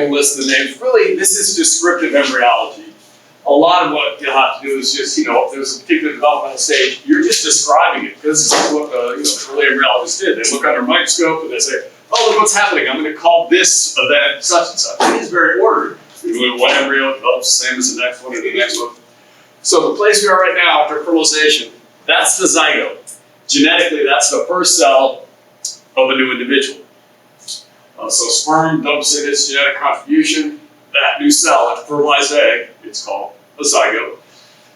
can list the names. Really, this is descriptive embryology. A lot of what you'll have to do is just, if there's a particular developmental stage, you're just describing it. Because this is what the early embryologists did. They look under a microscope and they say, oh, look what's happening. I'm going to call this event such and such. It is very ordered. One embryo develops the same as the next one or the next one. So the place we are right now after fertilization, that's the zygote. Genetically, that's the first cell of a new individual. So sperm dumps in its genetic contribution. That new cell, that fertilized egg, it's called a zygote.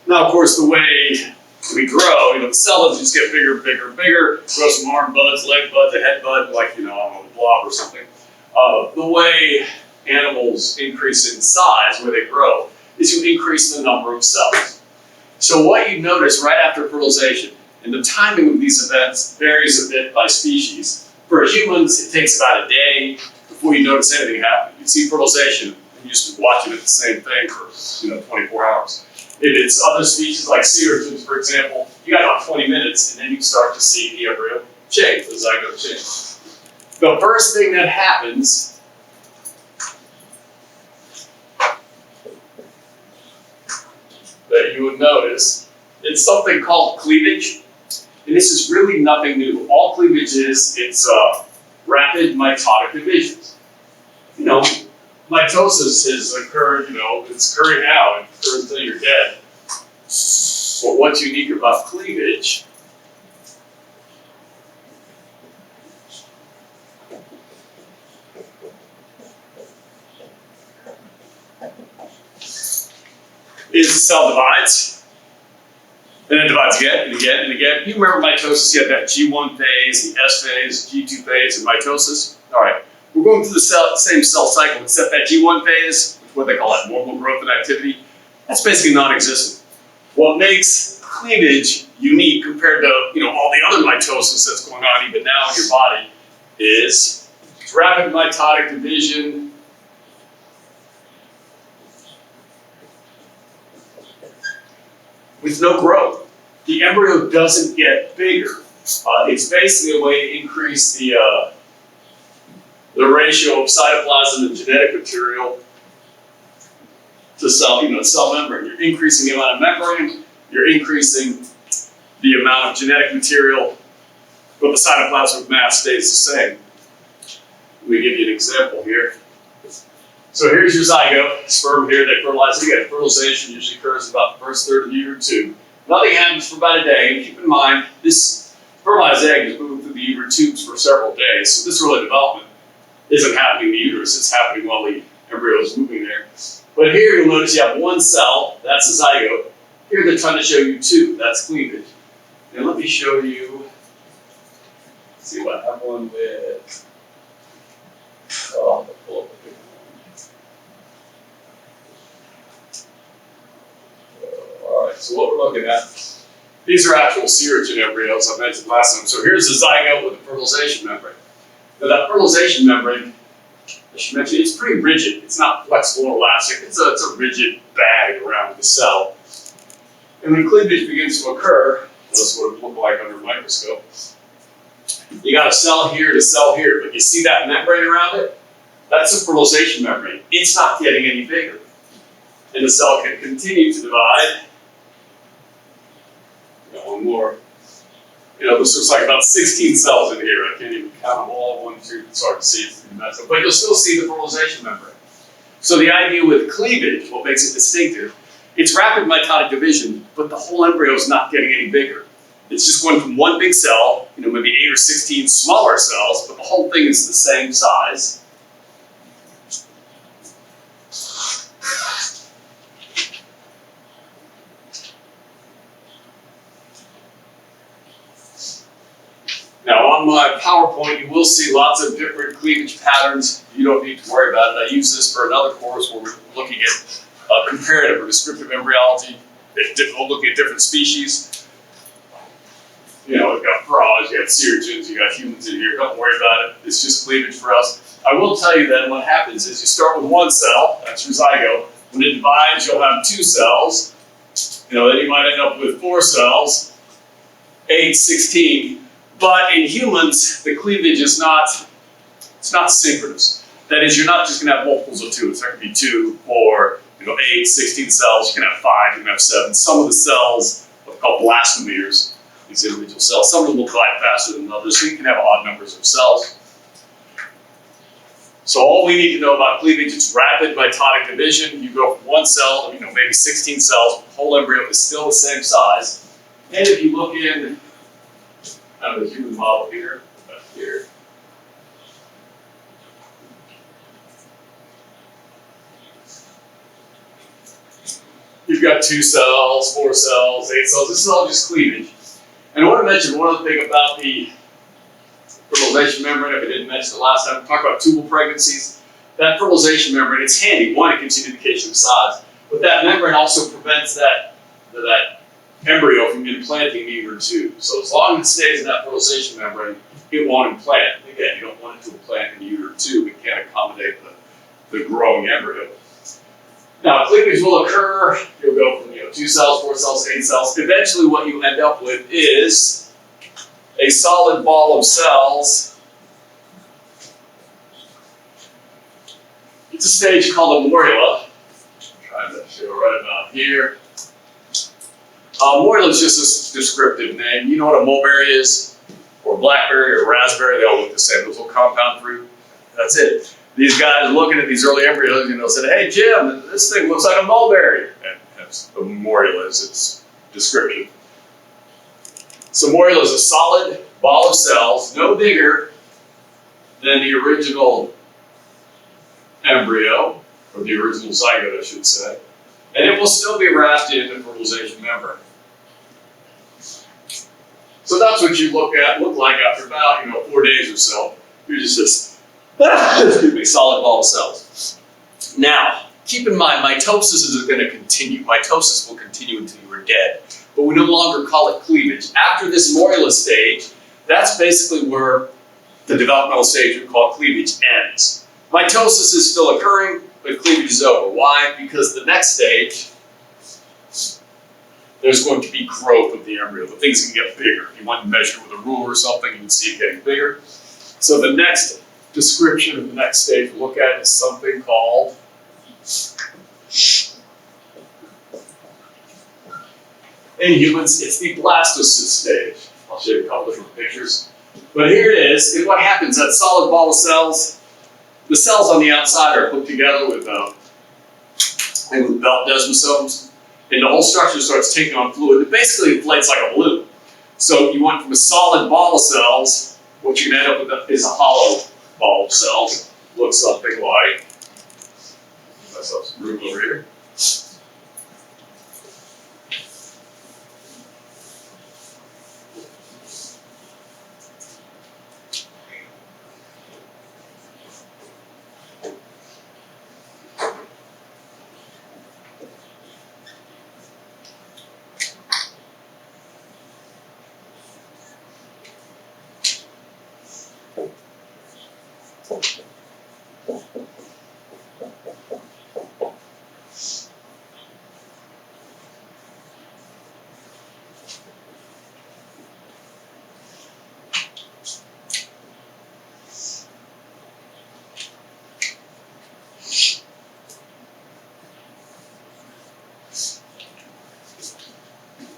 Now, of course, the way we grow, the cell doesn't just get bigger, bigger, bigger. Grow some arm buds, leg buds, a head bud, like, a blob or something. The way animals increase in size, where they grow, is you increase the number of cells. So what you notice right after fertilization, and the timing of these events varies a bit by species. For humans, it takes about a day before you notice anything happen. You see fertilization, and you're just watching it the same thing for 24 hours. If it's other species like sea urchins, for example, you got about 20 minutes, and then you start to see the embryo change, the zygote change. The first thing that happens that you would notice, it's something called cleavage. And this is really nothing new. All cleavage is, it's rapid mitotic division. Mitosis has occurred, it's occurring now, it occurs until you're dead. But what's unique about cleavage is the cell divides. Then it divides again and again and again. You remember mitosis, you had that G1 phase, the S phase, G2 phase, and mitosis. All right, we're going through the same cell cycle, except that G1 phase, what they call that normal growth and activity, that's basically non-existent. What makes cleavage unique compared to all the other mitosis that's going on even now in your body is rapid mitotic division with no growth. The embryo doesn't get bigger. It's basically a way to increase the ratio of cytoplasm and genetic material to cell membrane. You're increasing the amount of membrane, you're increasing the amount of genetic material, but the cytoplasmic mass stays the same. Let me give you an example here. So here's your zygote, sperm here, they fertilize. Again, fertilization usually occurs about the first third of the uterine. Nothing happens for about a day, and keep in mind, this fertilized egg is moving through the uterine tubes for several days, so this early development isn't happening in the uterus, it's happening while the embryo is moving there. But here you'll notice you have one cell, that's a zygote. Here they're trying to show you two, that's cleavage. And let me show you, let's see what I have one with, I'll pull up the big one. All right, so what we're looking at, these are actual sea urchin embryos I mentioned last time. So here's the zygote with the fertilization membrane. Now that fertilization membrane, I should mention, it's pretty rigid. It's not flexible or elastic. It's a rigid bag around the cell. And when cleavage begins to occur, that's what it would look like under a microscope. You got a cell here and a cell here, but you see that membrane around it? That's a fertilization membrane. It's not getting any bigger. And the cell can continue to divide. One more. This looks like about 16 cells in here. I can't even count them all. 1, 2, it's hard to see. It's messed up. But you'll still see the fertilization membrane. So the idea with cleavage, what makes it distinctive, it's rapid mitotic division, but the whole embryo is not getting any bigger. It's just going from one big cell, maybe 8 or 16 smaller cells, but the whole thing is the same size. Now on my PowerPoint, you will see lots of different cleavage patterns. You don't need to worry about it. I use this for another course where we're looking at comparative or descriptive embryology, looking at different species. We've got frogs, you got sea urchins, you got humans in here. Don't worry about it. It's just cleavage for us. I will tell you then what happens is you start with one cell, that's your zygote. When it divides, you'll have 2 cells. Then you might end up with 4 cells, 8, 16. But in humans, the cleavage is not synchronous. That is, you're not just gonna have multiples of 2. It's not gonna be 2, 4, 8, 16 cells. You can have 5, you can have 7. Some of the cells are called blastomeres, these individual cells. Some of them will divide faster than others, so you can have odd numbers of cells. So all we need to know about cleavage, it's rapid mitotic division. You go from one cell, maybe 16 cells, the whole embryo is still the same size. And if you look in kind of the human model here, back here, you've got 2 cells, 4 cells, 8 cells. This is all just cleavage. And I want to mention one other thing about the fertilization membrane, if I didn't mention it last time. We talked about tubal pregnancies. That fertilization membrane, it's handy. One, it gives you an indication of size. But that membrane also prevents that embryo from implanting in uterine tube. So as long as it stays in that fertilization membrane, it won't implant. Again, you don't want it to implant in the uterine tube. It can't accommodate the growing embryo. Now, cleavage will occur. You'll go from 2 cells, 4 cells, 8 cells. Eventually, what you end up with is a solid ball of cells. It's a stage called a morula. I'm trying to show right about here. Morula is just a descriptive name. You know what a mulberry is? Or blackberry or raspberry, they all look the same. Those little compound fruit. That's it. These guys looking at these early embryos, said, "Hey Jim, this thing looks like a mulberry." And that's the morula is its description. So morula is a solid ball of cells, no bigger than the original embryo, or the original zygote, I should say. And it will still be wrapped in the fertilization membrane. So that's what you look like after about 4 days or so. You're just this excuse me, solid ball of cells. Now, keep in mind, mitosis is going to continue. Mitosis will continue until you are dead. But we no longer call it cleavage. After this morula stage, that's basically where the developmental stage we call cleavage ends. Mitosis is still occurring, but cleavage is over. Why? Because the next stage, there's going to be growth of the embryo. The things can get bigger. If you want to measure with a ruler or something, you can see it getting bigger. So the next description of the next stage we'll look at is something called in humans, it's the blastocyst stage. I'll show you a couple different pictures. But here it is, and what happens, that solid ball of cells, the cells on the outside are put together with belt desmosomes, and the whole structure starts taking on fluid. It basically inflates like a balloon. So you went from a solid ball of cells, what you're going to end up with is a hollow ball of cells. Looks something like, give myself some room over here.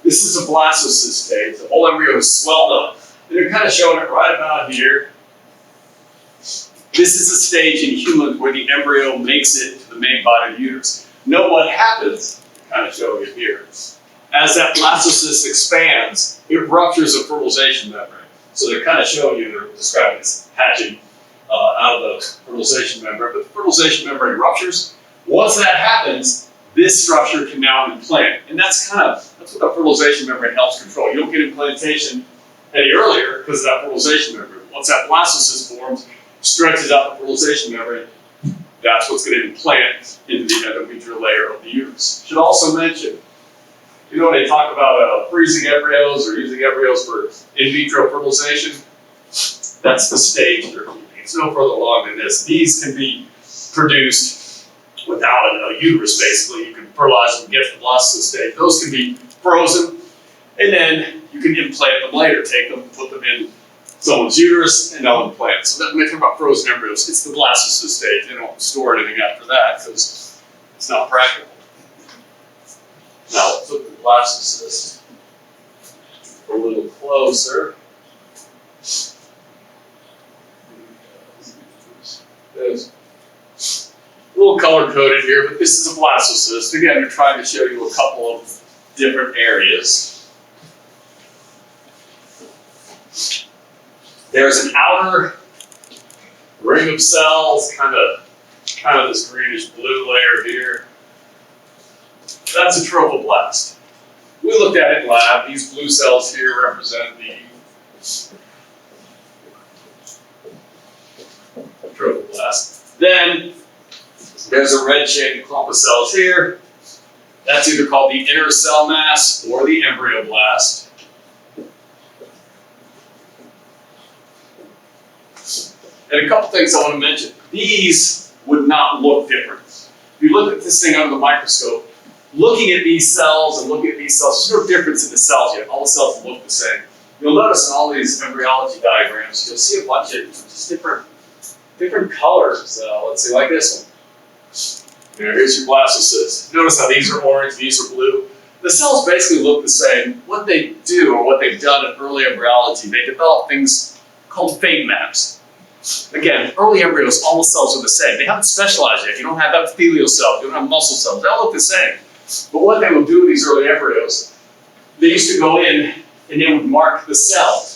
This is a blastocyst stage. The whole embryo is swelled up. And they're kind of showing it right about here. This is a stage in humans where the embryo makes it to the main body of the uterus. Note what happens, kind of showing it here. As that blastocyst expands, it ruptures the fertilization membrane. So they're kind of showing you, they're describing this hatching out of the fertilization membrane. But the fertilization membrane ruptures. Once that happens, this structure can now implant. And that's what the fertilization membrane helps control. You don't get implantation any earlier because of that fertilization membrane. Once that blastocyst forms, stretches out the fertilization membrane, that's what's going to implant into the endometrial layer of the uterus. Should also mention, when they talk about freezing embryos or using embryos for in vitro fertilization, that's the stage they're keeping. It's no further along than this. These can be produced without a uterus, basically. You can fertilize them, get to the blastocyst stage. Those can be frozen, and then you can implant them later, take them, put them in someone's uterus, and they'll implant. So that when they talk about frozen embryos, it's the blastocyst stage. They don't store anything after that because it's not practical. Now let's look at the blastocyst a little closer. There's a little color coded here, but this is a blastocyst. Again, we're trying to show you a couple of different areas. There's an outer ring of cells, kind of this greenish blue layer here. That's a trophoblast. We looked at it in lab. These blue cells here represent the trophoblast. Then there's a red shaded clump of cells here. That's either called the inner cell mass or the embryoblast. And a couple things I want to mention. These would not look different. If you look at this thing under the microscope, looking at these cells and looking at these cells, there's no difference in the cells yet. All the cells look the same. You'll notice in all these embryology diagrams, you'll see a bunch of just different colors. Let's see, like this one. Here's your blastocyst. Notice how these are orange, these are blue. The cells basically look the same. What they do, or what they've done in early embryology, they develop things called fate maps. Again, early embryos, all the cells are the same. They haven't specialized yet. You don't have epithelial cells, you don't have muscle cells. They all look the same. But what they would do with these early embryos, they used to go in and they would mark the cell.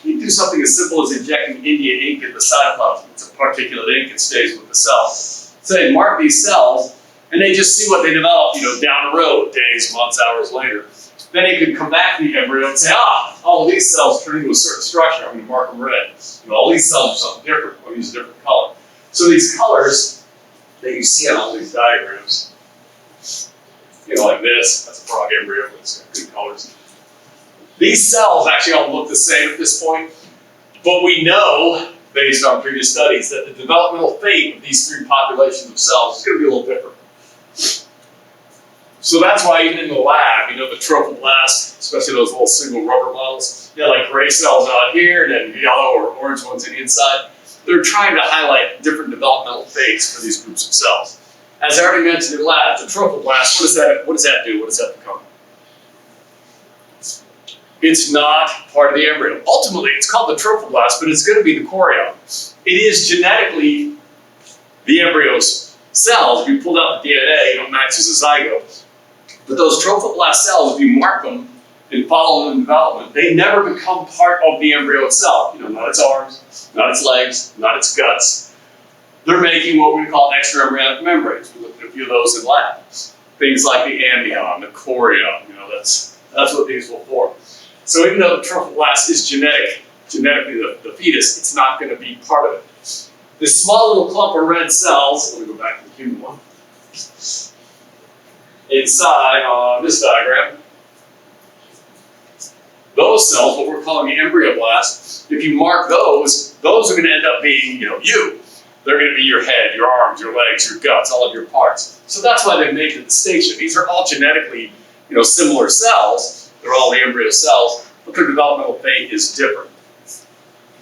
You do something as simple as injecting India ink in the cytoplasm. It's a particulate ink, it stays with the cell. So they mark these cells, and they just see what they develop, down the road, days, months, hours later. Then they could come back to the embryo and say, all of these cells turn into a certain structure, I'm going to mark them red. All these cells are something different, I'll use a different color. So these colors that you see on all these diagrams, like this, that's a frog embryo, it's got good colors. These cells actually all look the same at this point, but we know, based on previous studies, that the developmental fate of these three populations of cells is going to be a little different. So that's why even in the lab, the trophoblast, especially those little single rubber models, they have like gray cells out here and then yellow or orange ones on the inside. They're trying to highlight different developmental fates for these groups of cells. As I already mentioned in lab, the trophoblast, what does that do? What does that become? It's not part of the embryo. Ultimately, it's called the trophoblast, but it's going to be the chorion. It is genetically the embryo's cells. If you pulled out the DNA, it matches a zygote. But those trophoblast cells, if you mark them and follow them in development, they never become part of the embryo itself. Not its arms, not its legs, not its guts. They're making what we call extraembryonic membranes. We looked at a few of those in labs. Things like the amnion, the chorion, that's what these will form. So even though the trophoblast is genetically the fetus, it's not going to be part of it. This small little clump of red cells, let me go back to the human one, inside on this diagram, those cells, what we're calling the embryoblasts, if you mark those are going to end up being, you. They're going to be your head, your arms, your legs, your guts, all of your parts. So that's why they've made the distinction. These are all genetically, similar cells. They're all the embryo cells, but their developmental fate is different.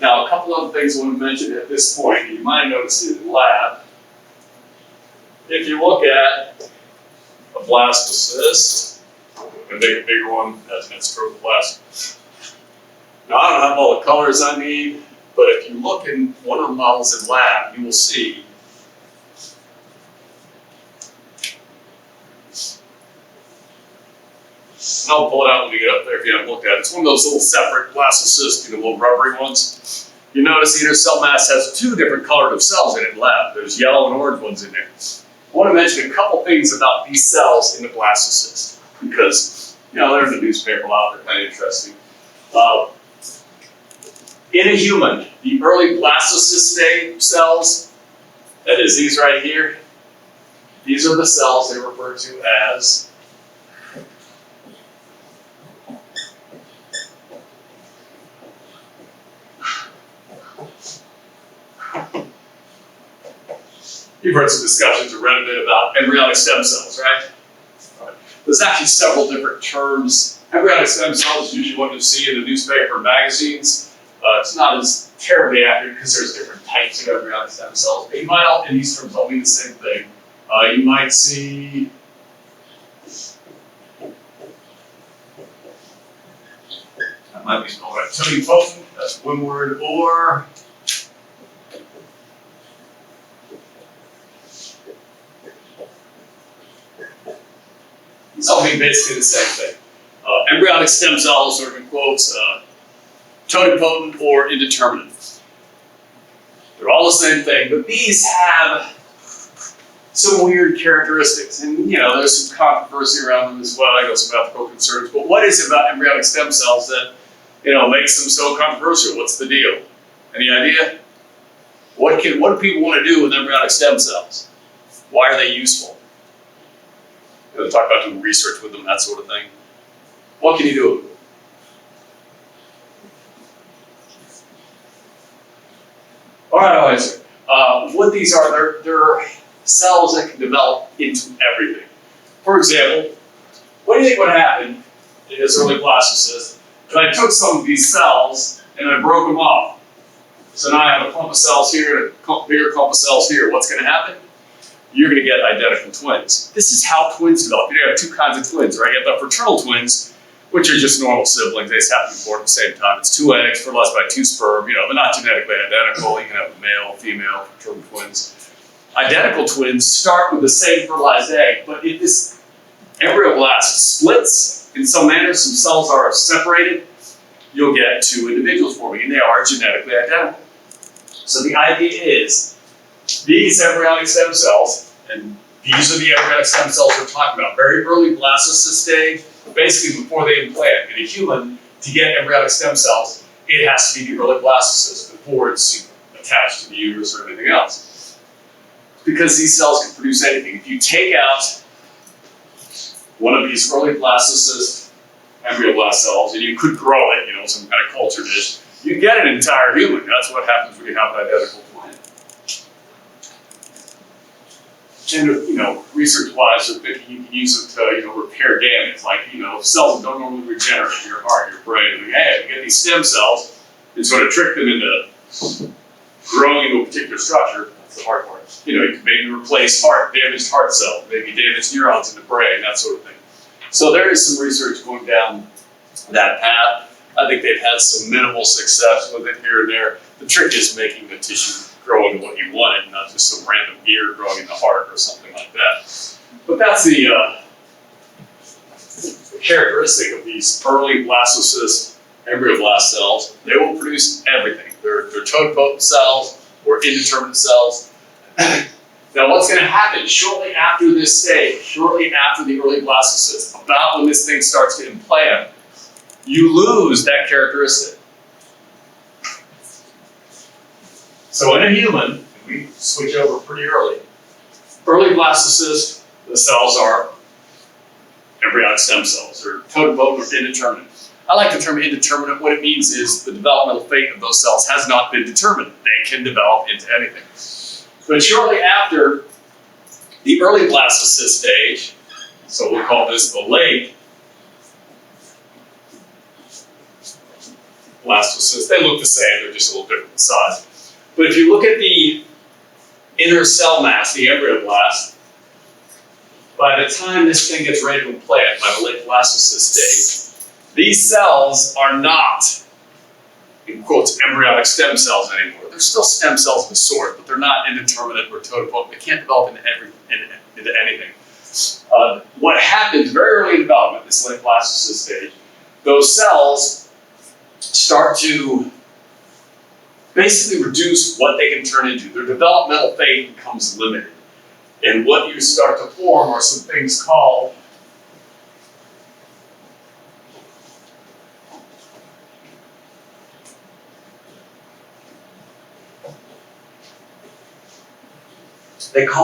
Now, a couple other things I want to mention at this point, and you might have noticed it in the lab. If you look at a blastocyst, and make a bigger one, that's trophoblast. Now, I don't have all the colors I need, but if you look in one of the models in lab, you will see and I'll pull it out when we get up there if you haven't looked at it. It's one of those little separate blastocysts, little rubbery ones. You notice the inner cell mass has two different colored cells in it in lab. There's yellow and orange ones in there. I want to mention a couple things about these cells in the blastocyst because, they're in the newspaper a lot, they're kind of interesting. In a human, the early blastocyst stage cells, that is these right here, these are the cells they refer to as you've heard some discussions or read a bit about embryonic stem cells, right? There's actually several different terms. Embryonic stem cells is usually what you see in the newspaper magazines. It's not as terribly accurate because there's different types of embryonic stem cells. But you might all, in these terms, all mean the same thing. You might see that might be spelled right. Totipotent, that's one word, or these all mean basically the same thing. Embryonic stem cells, or in quotes, totipotent or indeterminate. They're all the same thing, but these have some weird characteristics, and there's some controversy around them as well. I know some ethical concerns, but what is it about embryonic stem cells that makes them so controversial? What's the deal? Any idea? What do people want to do with embryonic stem cells? Why are they useful? Talk about doing research with them, that sort of thing. What can you do with them? All right, I'll answer. What these are, they're cells that can develop into everything. For example, what do you think would happen in this early blastocyst if I took some of these cells and I broke them off? So now I have a clump of cells here and a bigger clump of cells here. What's going to happen? You're going to get identical twins. This is how twins develop. You have two kinds of twins, right? You have the fraternal twins, which are just normal siblings. They just happen to be born at the same time. It's two eggs fertilized by two sperm. They're not genetically identical. You can have a male, female, fraternal twins. Identical twins start with the same fertilized egg, but if this embryoblast splits in some manner, some cells are separated, you'll get two individuals forming, and they are genetically identical. So the idea is, these embryonic stem cells, and these are the embryonic stem cells we're talking about, very early blastocyst stage, basically before they implant. In a human, to get embryonic stem cells, it has to be the early blastocyst before it's attached to the uterus or anything else. Because these cells can produce anything. If you take out one of these early blastocyst embryoblast cells, and you could grow it, some kind of culture dish, you get an entire human. That's what happens when you have an identical twin. And research-wise, you can use it to repair damage. Like cells that don't normally regenerate in your heart, your brain. Hey, you get these stem cells, and sort of trick them into growing into a particular structure. That's the hard part. You can maybe replace damaged heart cells, maybe damaged neurons in the brain, that sort of thing. So there is some research going down that path. I think they've had some minimal success with it here and there. The trick is making the tissue grow into what you want, not just some random ear growing in the heart or something like that. But that's the characteristic of these early blastocyst embryoblast cells. They will produce everything. They're totipotent cells or indeterminate cells. Now, what's going to happen shortly after this stage, shortly after the early blastocyst, about when this thing starts to implant, you lose that characteristic. So in a human, we switch over pretty early. Early blastocyst, the cells are embryonic stem cells, or totipotent or indeterminate. I like the term indeterminate. What it means is the developmental fate of those cells has not been determined. They can develop into anything. But shortly after the early blastocyst stage, so we'll call this the late blastocyst, they look the same, they're just a little different in size. But if you look at the inner cell mass, the embryoblast, by the time this thing gets ready to implant, by the late blastocyst stage, these cells are not, in quotes, embryonic stem cells anymore. They're still stem cells of a sort, but they're not indeterminate or totipotent. They can't develop into anything. What happens very early in development, this late blastocyst stage, those cells start to basically reduce what they can turn into. Their developmental fate becomes limited. And what you start to form are some things called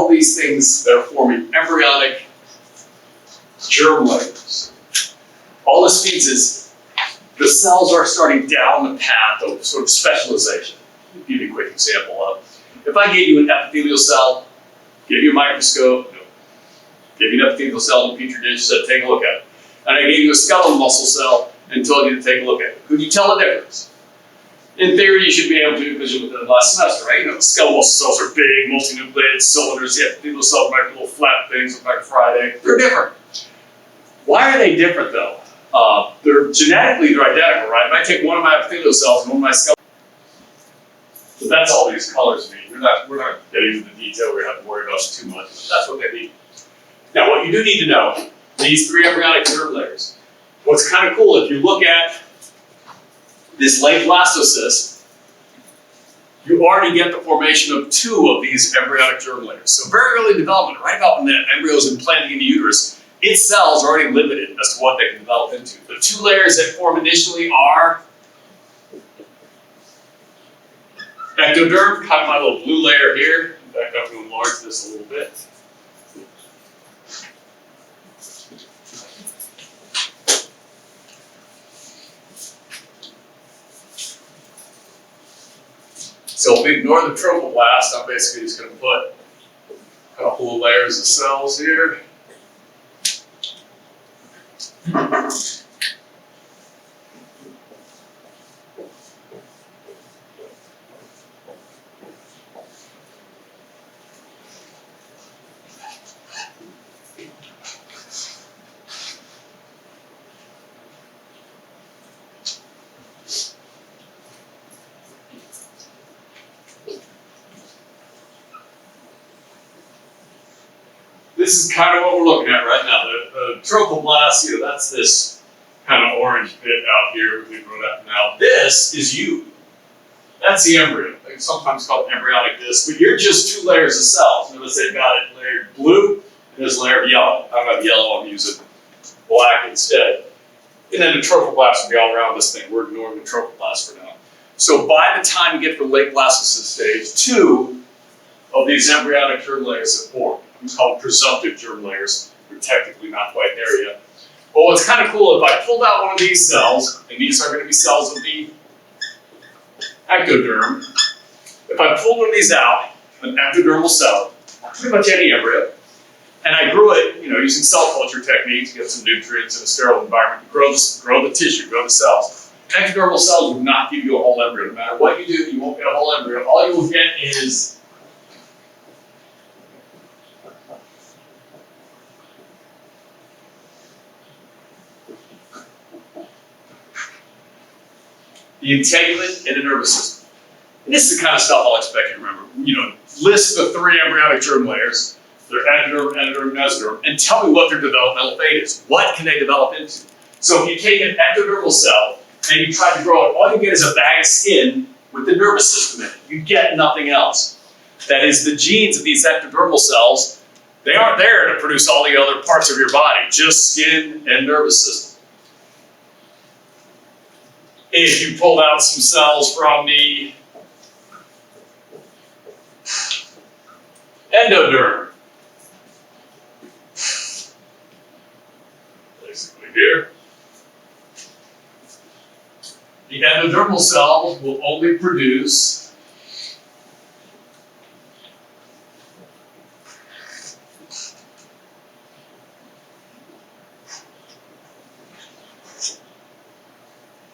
these things that are forming embryonic germ layers. All this means is the cells are starting down the path of sort of specialization. I'll give you a quick example of, if I gave you an epithelial cell, gave you a microscope, gave you an epithelial cell in a petri dish, said take a look at it, and I gave you a skeletal muscle cell and told you to take a look at it, could you tell the difference? In theory, you should be able to because you looked at it last semester, right? You know, the skeletal muscle cells are big, multinucleated cylinders. You have those cells like little flat things like Friday. They're different. Why are they different though? They're genetically identical, right? If I take one of my epithelial cells and one of my skeletal, so that's all these colors mean. We're not getting into the detail. We don't have to worry about it too much. But that's what they mean. Now, what you do need to know: these three embryonic germ layers. What's kind of cool if you look at this late blastocyst, you already get the formation of two of these embryonic germ layers. So very early development, right about when the embryo is implanted in the uterus, its cells are already limited as to what they can develop into. The two layers that form initially are ectoderm, kind of my little blue layer here. In fact, I'm going to enlarge this a little bit. So if we ignore the trophoblast, I'm basically just going to put a couple of layers of cells here. This is kind of what we're looking at right now. The trophoblast, you know, that's this kind of orange bit out here. We wrote that now. This is you. That's the embryo. They sometimes called it embryonic disc, but you're just two layers of cells. Notice they've got it layered blue and there's a layer of yellow. I don't have yellow, I'm using black instead. And then the trophoblast will be all around this thing. We're ignoring the trophoblast for now. So by the time you get to the late blastocyst stage, two of these embryonic germ layers have formed. We call them presumptive germ layers. We're technically not quite there yet. But what's kind of cool, if I pulled out one of these cells, and these are going to be cells of the ectoderm, if I pulled one of these out, an ectodermal cell, pretty much any embryo, and I grew it, you know, using cell culture techniques, get some nutrients in a sterile environment, grow the tissue, grow the cells. Ectodermal cells will not give you a whole embryo. No matter what you do, you won't get a whole embryo. All you will get is the integument and the nervous system. And this is the kind of stuff I'll expect you to remember. You know, list the three embryonic germ layers, their ectoderm, endoderm, mesoderm, and tell me what their developmental fate is. What can they develop into? So if you take an ectodermal cell and you try to grow it, all you get is a bag of skin with the nervous system in it. You get nothing else. That is, the genes of these ectodermal cells, they aren't there to produce all the other parts of your body, just skin and nervous system. If you pulled out some cells from the endoderm, basically here, the endodermal cells will only produce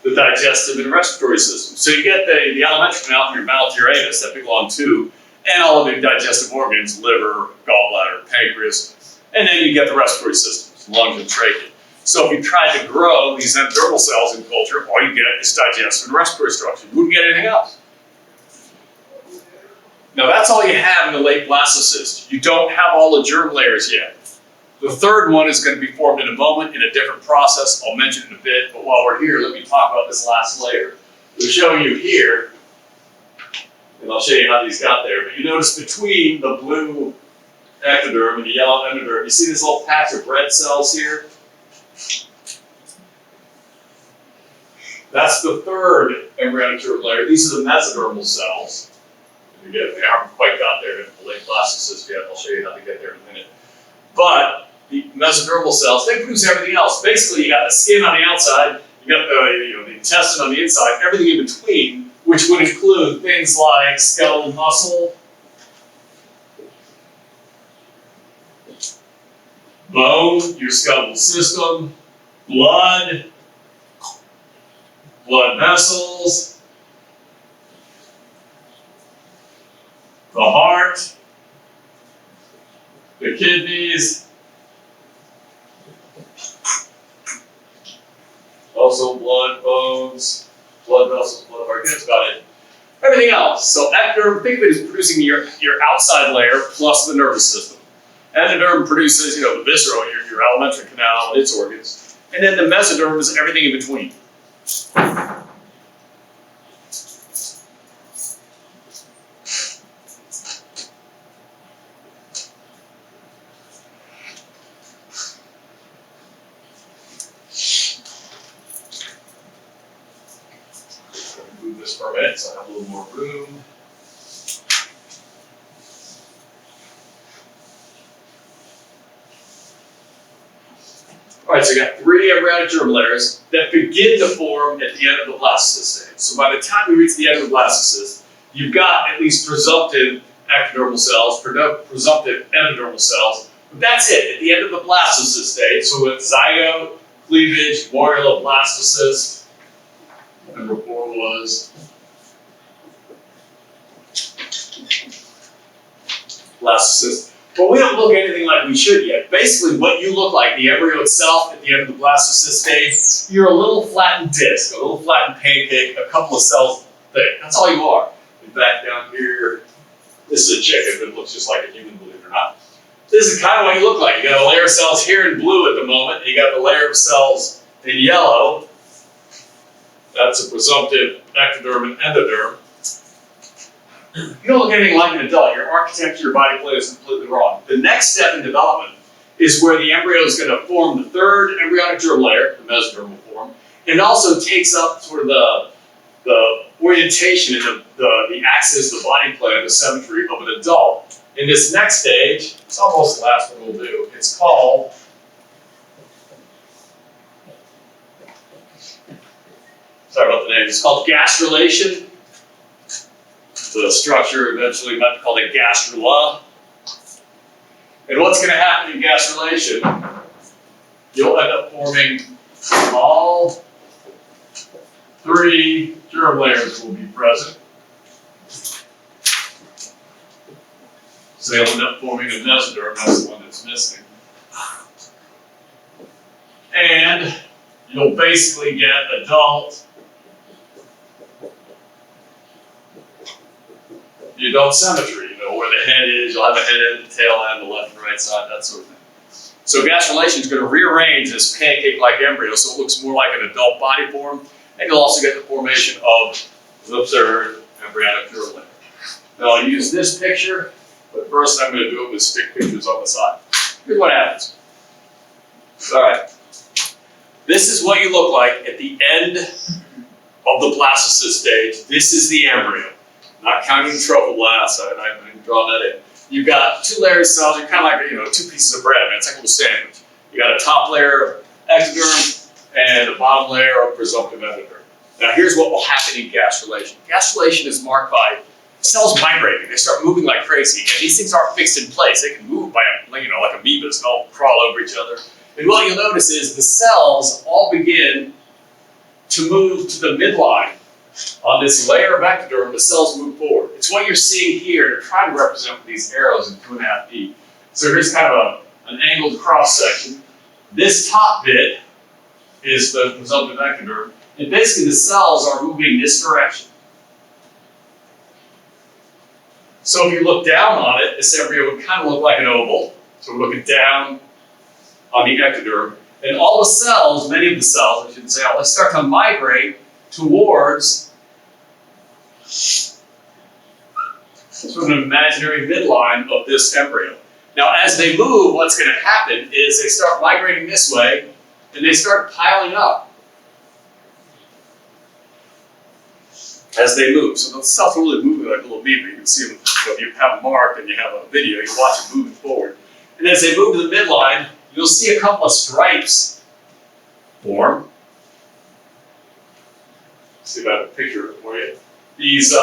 the digestive and respiratory system. So you get the alimentary canal from your mouth to your anus, that big long tube, and all of the digestive organs, liver, gallbladder, pancreas, and then you get the respiratory systems, lungs and trachea. So if you tried to grow these endodermal cells in culture, all you get is digestive and respiratory structure. You wouldn't get anything else. Now that's all you have in the late blastocyst. You don't have all the germ layers yet. The third one is going to be formed in a moment in a different process. I'll mention it in a bit, but while we're here, let me talk about this last layer. We're showing you here, and I'll show you how these got there, but you notice between the blue ectoderm and the yellow endoderm, you see this little patch of red cells here? That's the third embryonic germ layer. These are the mesodermal cells. Again, they haven't quite got there in the late blastocyst yet. I'll show you how to get there in a minute. But the mesodermal cells, they produce everything else. Basically, you got the skin on the outside, you got the intestine on the inside, everything in between, which would include things like skeletal muscle, bone, your skeletal system, blood vessels, the heart, the kidneys, also blood, bones, blood vessels, blood heart. That's about it. Everything else. So ectoderm, think of it as producing your outside layer plus the nervous system. Endoderm produces, the visceral, your alimentary canal and its organs. And then the mesoderm is everything in between. Move this for a minute so I have a little more room. All right, so you got 3 embryonic germ layers that begin to form at the end of the blastocyst stage. So by the time we reach the end of the blastocyst, you've got at least presumptive ectodermal cells, presumptive endodermal cells, but that's it, at the end of the blastocyst stage. So with zygote, cleavage, morula, blastocyst, number 4 was blastocyst. But we don't look anything like we should yet. Basically, what you look like, the embryo itself at the end of the blastocyst stage, you're a little flattened disc, a little flattened pancake, a couple of cells thick. That's all you are. In fact, down here, this is a chicken, but it looks just like a human, believe it or not. This is kind of what you look like. You got a layer of cells here in blue at the moment, and you got the layer of cells in yellow. That's a presumptive ectoderm and endoderm. You don't look anything like an adult. Your architecture, your body plan is completely wrong. The next step in development is where the embryo is going to form the 3rd embryonic germ layer, the mesoderm will form, and also takes up sort of the orientation and the axis, the body plan, the symmetry of an adult. In this next stage, it's almost the last one we'll do. It's called sorry about the name. It's called gastrulation. The structure eventually meant to call it gastrula. And what's going to happen in gastrulation? You'll end up forming all 3 germ layers will be present. So they'll end up forming a mesoderm. That's the one that's missing. And you'll basically get adult. The adult symmetry, where the head is, you'll have a head end, the tail end, the left and right side, that sort of thing. So gastrulation is going to rearrange this pancake-like embryo so it looks more like an adult body form, and you'll also get the formation of the 3rd embryonic germ layer. Now I'll use this picture, but first I'm going to do it with stick pictures on the side. Here's what happens. All right. This is what you look like at the end of the blastocyst stage. This is the embryo. Not counting the trophoblasts, I didn't draw that in. You've got 2 layers of cells, you're kind of like 2 pieces of bread, man. It's like a little sandwich. You got a top layer of ectoderm and a bottom layer of presumptive endoderm. Now here's what will happen in gastrulation. Gastrulation is marked by cells migrating. They start moving like crazy, and these things aren't fixed in place. They can move by, like amoebas, and all crawl over each other. And what you'll notice is the cells all begin to move to the midline. On this layer of ectoderm, the cells move forward. It's what you're seeing here. They're trying to represent with these arrows in 2.5D. So here's kind of an angled cross section. This top bit is the presumptive ectoderm, and basically the cells are moving this direction. So if you look down on it, this embryo would kind of look like an oval. So we're looking down on the ectoderm, and all the cells, many of the cells, I shouldn't say all, they start to migrate towards sort of an imaginary midline of this embryo. Now, as they move, what's going to happen is they start migrating this way, and they start piling up as they move. So the cells are really moving like a little amoeba. You can see them, if you have them marked and you have a video, you watch them moving forward. And as they move to the midline, you'll see a couple of stripes form. See if I have a picture of it for you. These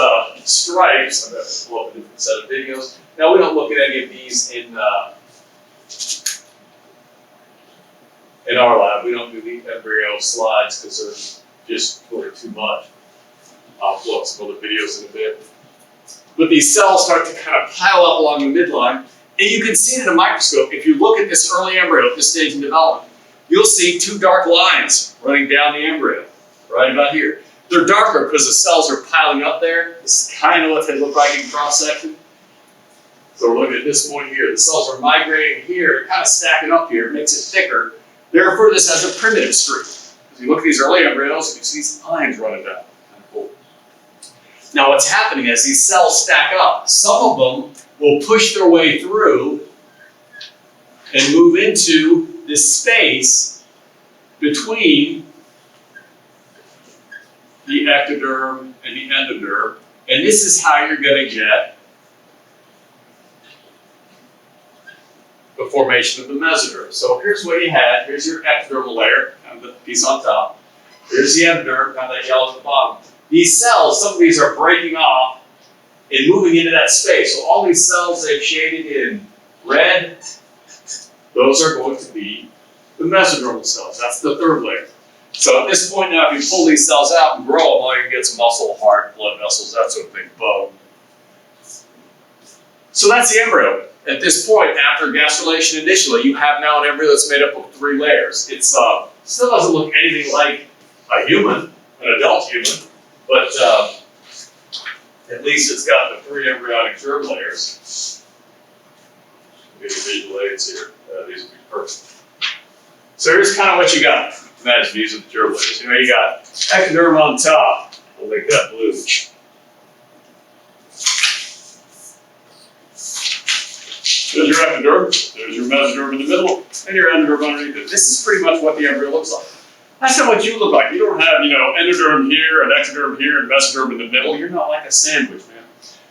stripes, I'm going to pull up a different set of videos. Now we don't look at any of these in our lab. We don't do the embryo slides because they're just too much. I'll pull up some other videos in a bit. But these cells start to kind of pile up along the midline, and you can see it in a microscope. If you look at this early embryo at this stage in development, you'll see two dark lines running down the embryo, right about here. They're darker because the cells are piling up there. This is kind of what they look like in cross-section. So we're looking at this point here. The cells are migrating here, kind of stacking up here, it makes it thicker. They refer to this as a primitive streak. If you look at these early embryos, you see these lines running down. Kind of cool. Now what's happening as these cells stack up, some of them will push their way through and move into this space between the ectoderm and the endoderm. And this is how you're going to get the formation of the mesoderm. So here's what you had. Here's your ectodermal layer, kind of the piece on top. Here's the endoderm, kind of that yellow at the bottom. These cells, some of these are breaking off and moving into that space. So all these cells they've shaded in red, those are going to be the mesodermal cells. That's the third layer. So at this point now, if you pull these cells out and grow them, all you can get some muscle, heart, blood vessels, that sort of thing, bone. So that's the embryo. At this point, after gastrulation initially, you have now an embryo that's made up of 3 layers. It still doesn't look anything like a human, an adult human, but at least it's got the 3 embryonic germ layers. Get your visual aids here. These would be perfect. So here's kind of what you got. Imagine these are the germ layers. You know, you got ectoderm on top. We'll make that blue. There's your ectoderm, there's your mesoderm in the middle, and your endoderm underneath it. This is pretty much what the embryo looks like. That's not what you look like. You don't have, endoderm here, and ectoderm here, and mesoderm in the middle. You're not like a sandwich, man.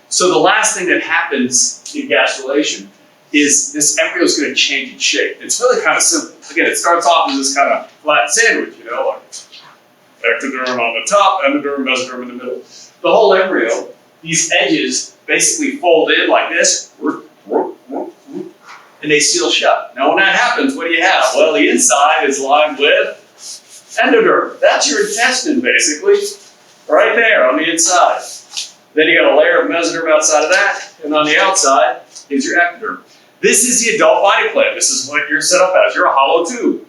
So the last thing that happens in gastrulation is this embryo is going to change its shape. It's really kind of simple. Again, it starts off as this kind of flat sandwich, like ectoderm on the top, endoderm, mesoderm in the middle. The whole embryo, these edges basically fold in like this, and they seal shut. Now when that happens, what do you have? Well, the inside is lined with endoderm. That's your intestine, basically, right there on the inside. Then you got a layer of mesoderm outside of that, and on the outside is your ectoderm. This is the adult body plan. This is what you're set up as. You're a hollow tube.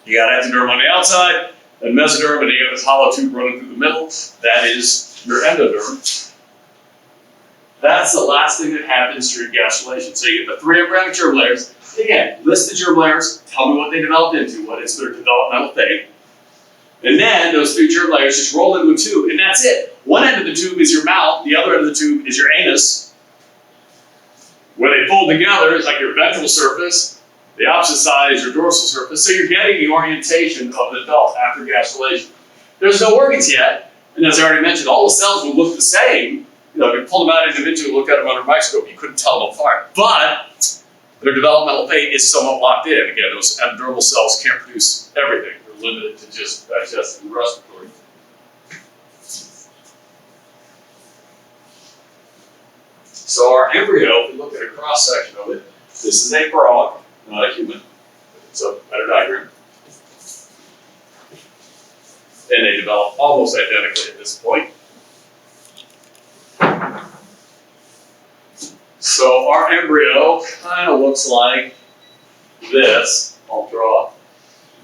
You got ectoderm on the outside, and mesoderm, and you got this hollow tube running through the middle. That is your endoderm. That's the last thing that happens during gastrulation. So you get the 3 embryonic germ layers. Again, list the germ layers, tell me what they developed into, what is their developmental fate. And then those 3 germ layers just roll into a tube, and that's it. One end of the tube is your mouth, the other end of the tube is your anus. Where they fold together is like your ventral surface, the opposite side is your dorsal surface, so you're getting the orientation of the adult after gastrulation. There's no organs yet, and as I already mentioned, all the cells will look the same. If you pulled them out individually, looked at them under a microscope, you couldn't tell them apart. But their developmental fate is somewhat locked in. Again, those endodermal cells can't produce everything. They're limited to just digestive and respiratory. So our embryo, if we look at a cross-section of it, this is a frog, not a human. It's a better diagram. And they develop almost identically at this point. So our embryo kind of looks like this. I'll draw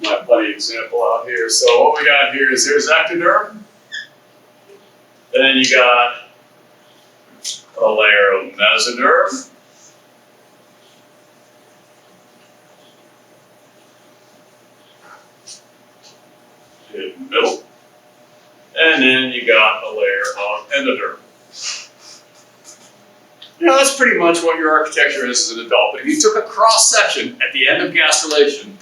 my buddy example out here. So what we got here is here's ectoderm. Then you got a layer of mesoderm. In the middle. And then you got a layer of endoderm. That's pretty much what your architecture is as an adult. But if you took a cross-section at the end of gastrulation,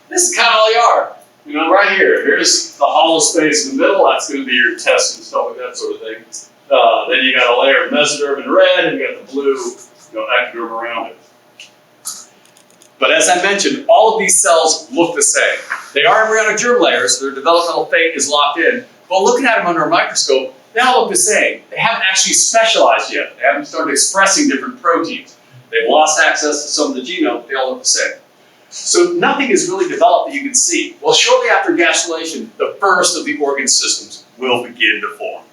this is kind of all you are. Right here. Here's the hollow space in the middle. That's going to be your intestine, stuff like that sort of thing. Then you got a layer of mesoderm in red, and you got the blue, ectoderm around it. But as I mentioned, all of these cells look the same. They are embryonic germ layers, so their developmental fate is locked in. But looking at them under a microscope, they all look the same. They haven't actually specialized yet. They haven't started expressing different proteins. They've lost access to some of the genome, they all look the same. So nothing is really developed that you can see. Well, shortly after gastrulation, the first of the organ systems will begin to form.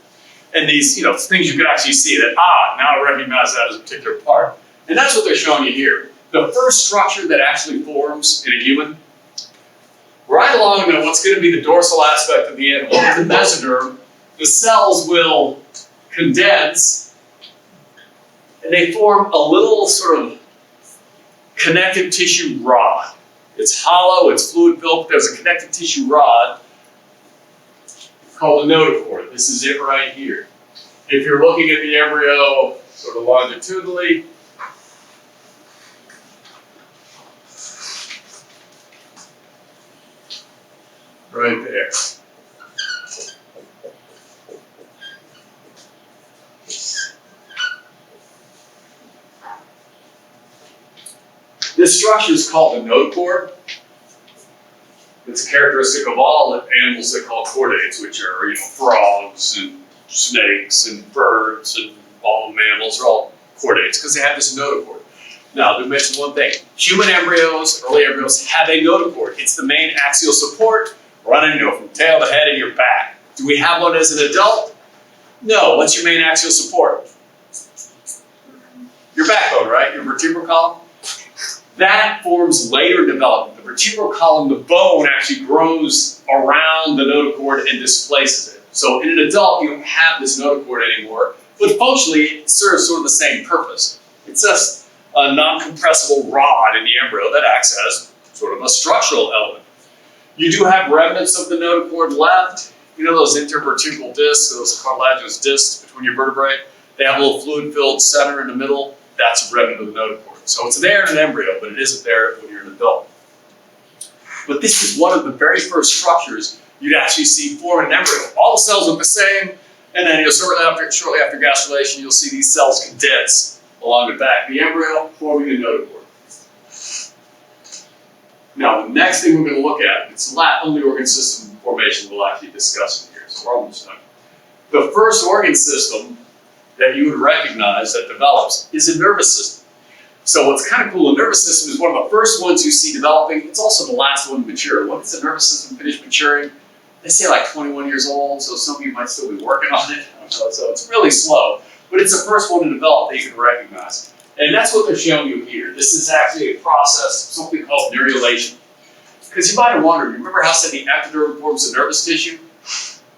and these, things you could actually see that, now I recognize that as a particular part. And that's what they're showing you here. The first structure that actually forms in a human, right along what's going to be the dorsal aspect of the animal, the mesoderm, the cells will condense, and they form a little sort of connective tissue rod. It's hollow, it's fluid filled, but there's a connective tissue rod called a notochord. This is it right here. If you're looking at the embryo sort of longitudinally, right there. This structure is called the notochord. It's a characteristic of all animals that call chordates, which are frogs and snakes and birds and all mammals are all chordates because they have this notochord. Now, to mention one thing, human embryos, early embryos, have a notochord. It's the main axial support running from tail to head in your back. Do we have one as an adult? No. What's your main axial support? Your backbone, right? Your vertebral column? That forms later in development. The vertebral column, the bone, actually grows around the notochord and displaces it. So in an adult, you don't have this notochord anymore, but functionally it serves sort of the same purpose. It's just a non-compressible rod in the embryo that acts as sort of a structural element. You do have remnants of the notochord left. Those intervertebral discs, those cartilaginous discs between your vertebrae, they have a little fluid-filled center in the middle. That's a remnant of the notochord. So it's there in an embryo, but it isn't there when you're an adult. But this is one of the very first structures you'd actually see form in an embryo. All the cells look the same, and then shortly after gastrulation, you'll see these cells condense along the back of the embryo, forming a notochord. Now, the next thing we're going to look at, it's the only organ system formation we'll actually discuss in here, so we're almost done. The first organ system that you would recognize that develops is a nervous system. So what's kind of cool, the nervous system is one of the first ones you see developing. It's also the last one to mature. When does the nervous system finish maturing? They say like 21 years old, so some of you might still be working on it. So it's really slow, but it's the first one to develop that you can recognize. And that's what they're showing you here. This is actually a process, something called neurulation. Because you might have wondered, remember how I said the ectoderm forms the nervous tissue?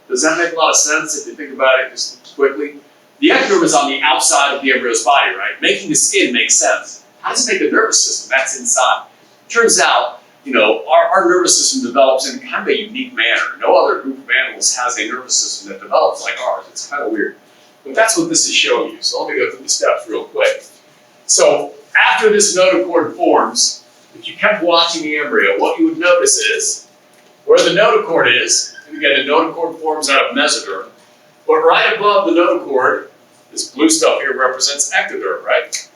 Does that make a lot of sense if you think about it just quickly? The ectoderm is on the outside of the embryo's body, right? Making the skin makes sense. How does it make the nervous system? That's inside. Turns out, our nervous system develops in kind of a unique manner. No other group of animals has a nervous system that develops like ours. It's kind of weird. But that's what this is showing you. So let me go through the steps real quick. So after this notochord forms, if you kept watching the embryo, what you would notice is where the notochord is, and again, the notochord forms out of mesoderm, but right above the notochord, this blue stuff here represents ectoderm, right?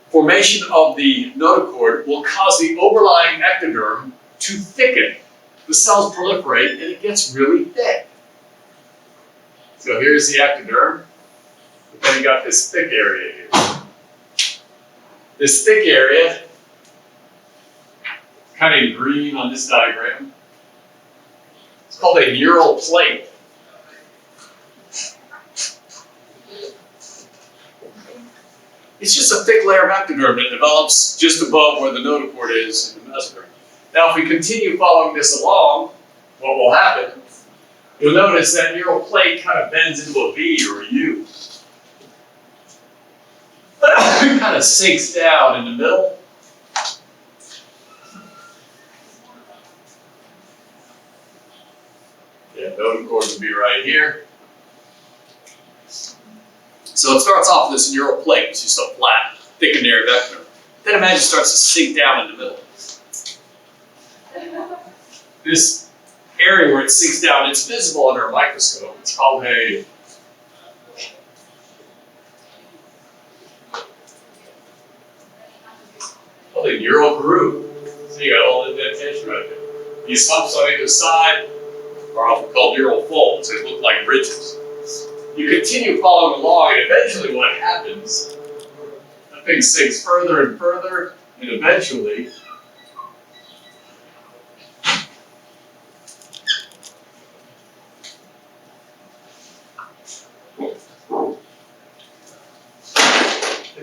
Formation of the notochord will cause the overlying ectoderm to thicken. The cells proliferate and it gets really thick. So here's the ectoderm, but then you got this thick area here. This thick area, kind of green on this diagram, it's called a neural plate. It's just a thick layer of ectoderm that develops just above where the notochord is in the mesoderm. Now, if we continue following this along, what will happen? You'll notice that neural plate kind of bends into a V or a U. It kind of sinks down in the middle. Yeah, notochord would be right here. So it starts off with this neural plate, which is so flat, thickened area of ectoderm. Then imagine it starts to sink down in the middle. This area where it sinks down, it's visible under a microscope. It's called a neural groove. So you got all the indentation right there. These humps on either side are often called neural folds. They look like ridges. You continue following along, and eventually what happens, that thing sinks further and further, and eventually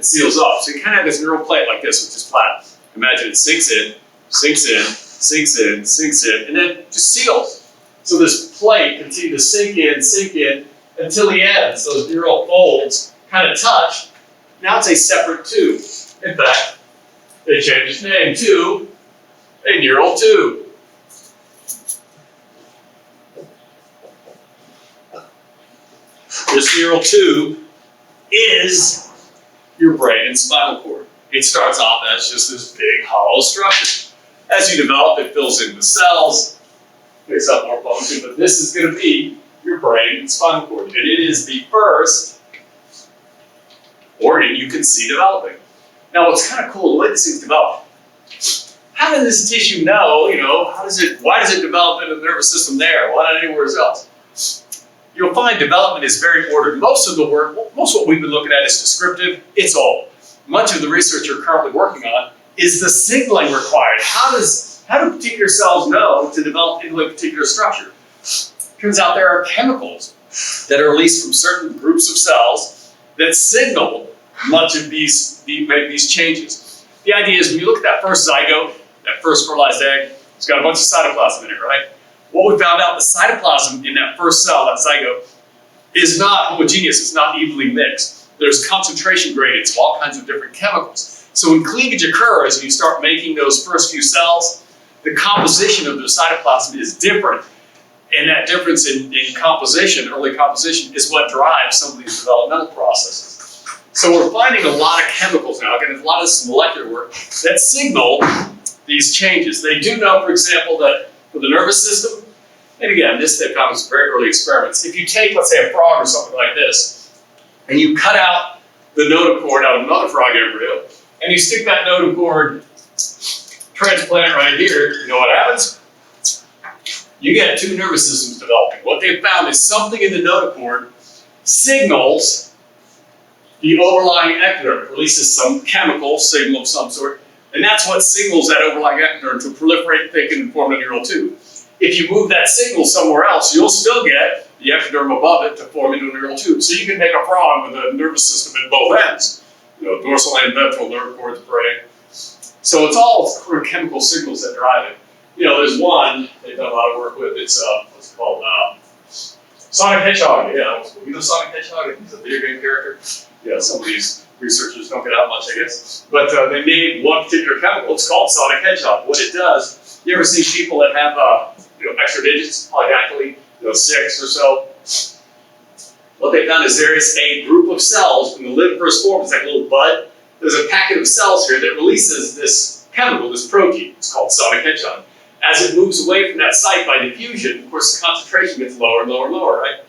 seals up. So you kind of have this neural plate like this, which is flat. Imagine it sinks in, sinks in, sinks in, sinks in, and then just seals. So this plate continues to sink in, until the ends. Those neural folds kind of touch. Now it's a separate tube. In fact, they changed its name to a neural tube. This neural tube is your brain and spinal cord. It starts off as just this big hollow structure. As you develop, it fills in the cells, picks up more function, but this is going to be your brain and spinal cord. And it is the first organ you can see developing. Now, what's kind of cool, the way this thing's developed, how does this tissue know, why does it develop in the nervous system there? Why not anywhere else? You'll find development is very ordered. Most of what we've been looking at is descriptive. It's old. Much of the research you're currently working on is the signaling required. How do particular cells know to develop into a particular structure? Turns out there are chemicals that are released from certain groups of cells that signal much of these changes. The idea is when you look at that first zygote, that first fertilized egg, it's got a bunch of cytoplasm in it, right? What we found out, the cytoplasm in that first cell, that zygote, is not homogeneous, it's not evenly mixed. There's concentration gradients of all kinds of different chemicals. So when cleavage occurs and you start making those first few cells, the composition of the cytoplasm is different. And that difference in composition, early composition, is what drives some of these developmental processes. So we're finding a lot of chemicals now, again, a lot of this molecular work, that signal these changes. They do know, for example, that for the nervous system, and again, this they've found with very early experiments, if you take, let's say, a frog or something like this, and you cut out the notochord out of another frog embryo, and you stick that notochord transplant right here, you know what happens? You get two nervous systems developing. What they've found is something in the notochord signals the overlying ectoderm, releases some chemical signal of some sort, and that's what signals that overlying ectoderm to proliferate, thicken, and form a neural tube. If you move that signal somewhere else, you'll still get the ectoderm above it to form into a neural tube. So you can make a frog with a nervous system at both ends, dorsal and ventral nerve cords, brain. So it's all sort of chemical signals that drive it. There's one they've done a lot of work with. It's what's it called? Sonic Hedgehog. Yeah, Sonic Hedgehog. He's a video game character. Yeah, some of these researchers don't get out much, I guess. But they made one particular chemical. It's called Sonic Hedgehog. What it does, you ever see people that have extra digits, polydactyly, 6 or so? What they found is there is a group of cells when the lid first forms, like a little bud. There's a packet of cells here that releases this chemical, this protein. It's called Sonic Hedgehog. As it moves away from that site by diffusion, of course, the concentration gets lower and lower and lower, right?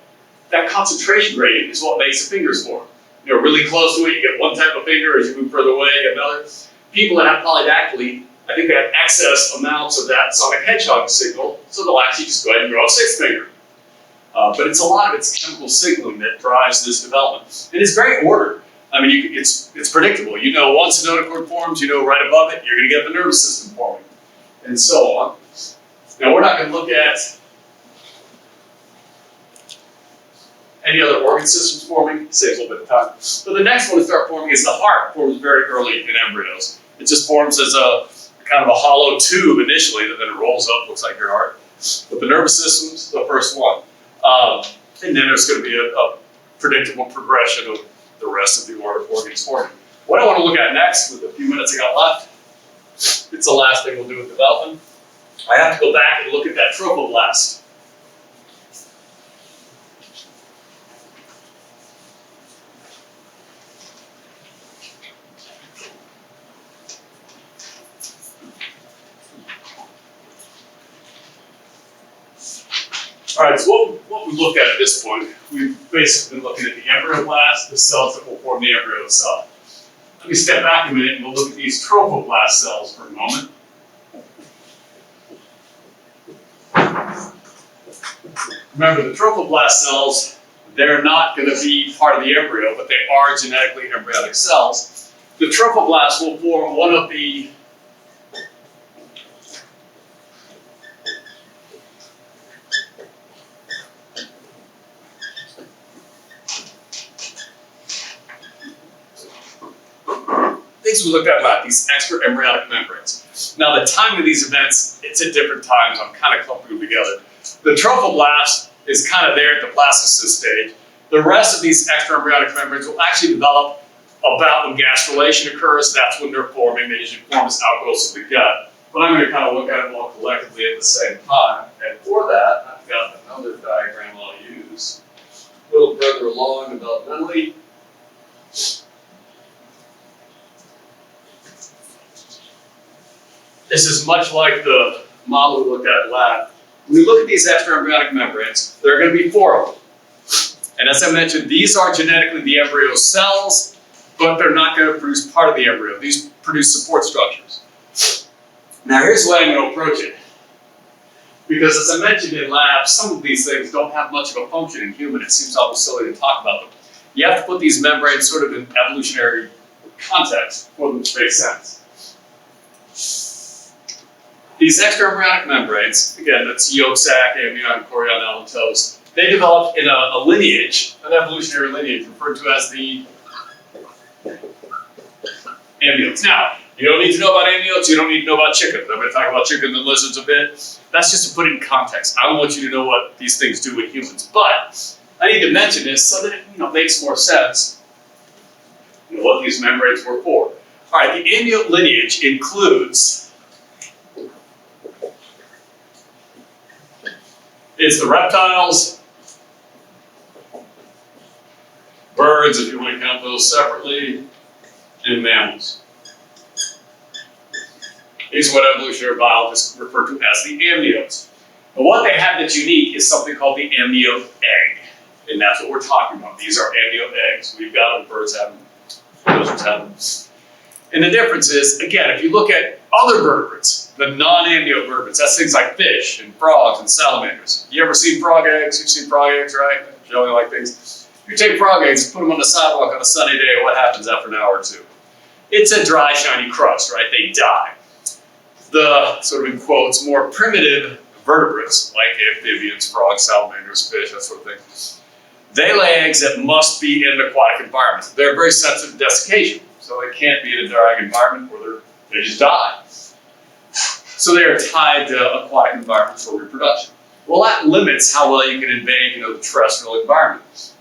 That concentration gradient is what makes the fingers form. Really close to it, you get one type of finger. As you move further away, you get another. People that have polydactyly, I think they have excess amounts of that Sonic Hedgehog signal, so they'll actually just go ahead and grow a 6th finger. But it's a lot of it's chemical signaling that drives this development. And it's very ordered. I mean, it's predictable. Once the notochord forms, right above it, you're going to get the nervous system forming, and so on. Now, we're not going to look at any other organ systems forming. It saves a little bit of time. So the next one to start forming is the heart. It forms very early in embryos. It just forms as a kind of a hollow tube initially, that then it rolls up, looks like your heart. But the nervous system's the first one. And then there's going to be a predictable progression of the rest of the organs forming. What I want to look at next, with the few minutes I got left, it's the last thing we'll do with development. I have to go back and look at that trophoblast. All right, so what we look at this point, we've basically been looking at the embryoblast, the cells that will form the embryo itself. Let me step back a minute and we'll look at these trophoblast cells for a moment. Remember, the trophoblast cells, they're not going to be part of the embryo, but they are genetically embryonic cells. The trophoblast will form one of the things we looked at about these extraembryonic membranes. Now the timing of these events, it's at different times. I'm kind of clumping them together. The trophoblast is kind of there at the blastocyst stage. The rest of these extraembryonic membranes will actually develop about when gastrulation occurs. That's when they're forming. They usually form as outgrowths of the gut. But I'm going to kind of look at them all collectively at the same time. And for that, I've got another diagram I'll use. A little further along developmentally. This is much like the model we looked at in lab. When we look at these extraembryonic membranes, there are going to be 4 of them. And as I mentioned, these are genetically the embryo cells, but they're not going to produce part of the embryo. These produce support structures. Now here's the way I'm going to approach it. Because as I mentioned in lab, some of these things don't have much of a function in human. It seems almost silly to talk about them. You have to put these membranes sort of in evolutionary context for them to make sense. These extraembryonic membranes, again, that's yolk sac, amnion, chorion, allantosis, they developed in a lineage, an evolutionary lineage, referred to as the amniotes. Now, you don't need to know about amniotes, you don't need to know about chickens. I'm going to talk about chickens and lizards a bit. That's just to put it in context. I don't want you to know what these things do with humans, but I need to mention this so that it makes more sense what these membranes were for. All right, the amniote lineage includes the reptiles, birds, if you want to count those separately, and mammals. These are what evolutionary biologists refer to as the amniotes. And what they have that's unique is something called the amniote egg. And that's what we're talking about. These are amniote eggs. We've got them, birds have them, lizards have them. And the difference is, again, if you look at other vertebrates, the non-amniote vertebrates, that's things like fish and frogs and salamanders. You ever seen frog eggs? You've seen frog eggs, right? Jelly-like things. If you take frog eggs, put them on the sidewalk on a sunny day, what happens after an hour or two? It's a dry, shiny crust, right? They die. The, sort of in quotes, more primitive vertebrates, like amphibians, frogs, salamanders, fish, that sort of thing, they lay eggs that must be in an aquatic environment. They're very sensitive to desiccation, so they can't be in a dry environment where they just die. So they are tied to aquatic environments for reproduction. Well, that limits how well you can invade, the terrestrial environment.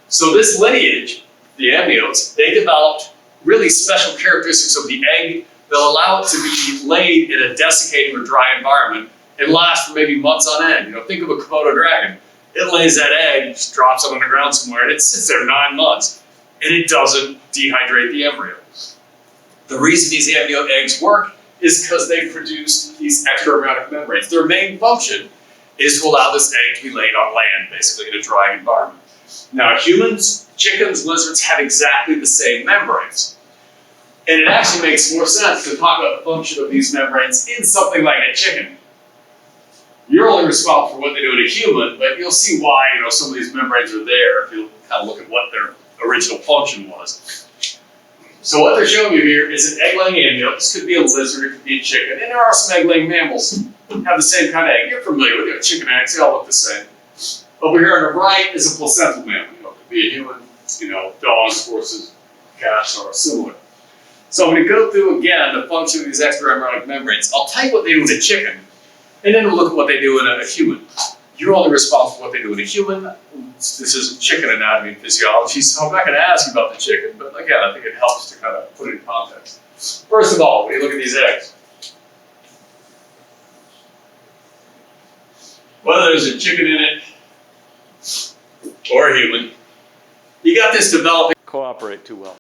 So this lineage, the amniotes, they developed really special characteristics of the egg that allow it to be laid in a desiccating or dry environment and last for maybe months on end. Think of a Komodo dragon. It lays that egg, just drops it on the ground somewhere, and it sits there 9 months, and it doesn't dehydrate the embryo. The reason these amniote eggs work is because they produce these extraembryonic membranes. Their main function is to allow this egg to be laid on land, basically in a dry environment. Now, humans, chickens, lizards have exactly the same membranes. And it actually makes more sense to talk about the function of these membranes in something like a chicken. You're only responsible for what they do in a human, but you'll see why some of these membranes are there if you kind of look at what their original function was. So what they're showing you here is an egg-laying amniote. This could be a lizard, it could be a chicken, and there are some egg-laying mammals that have the same kind of egg. You're familiar with chicken eggs, they all look the same. Over here on the right is a placental mammal. It could be a human, dogs, horses, cats are similar. So I'm going to go through again the function of these extraembryonic membranes. I'll tell you what they do in a chicken, and then we'll look at what they do in a human. You're only responsible for what they do in a human. This isn't chicken anatomy and physiology, so I'm not going to ask you about the chicken, but again, I think it helps to kind of put it in context. First of all, when you look at these eggs, whether there's a chicken in it or a human, you got this developing. Cooperate too well.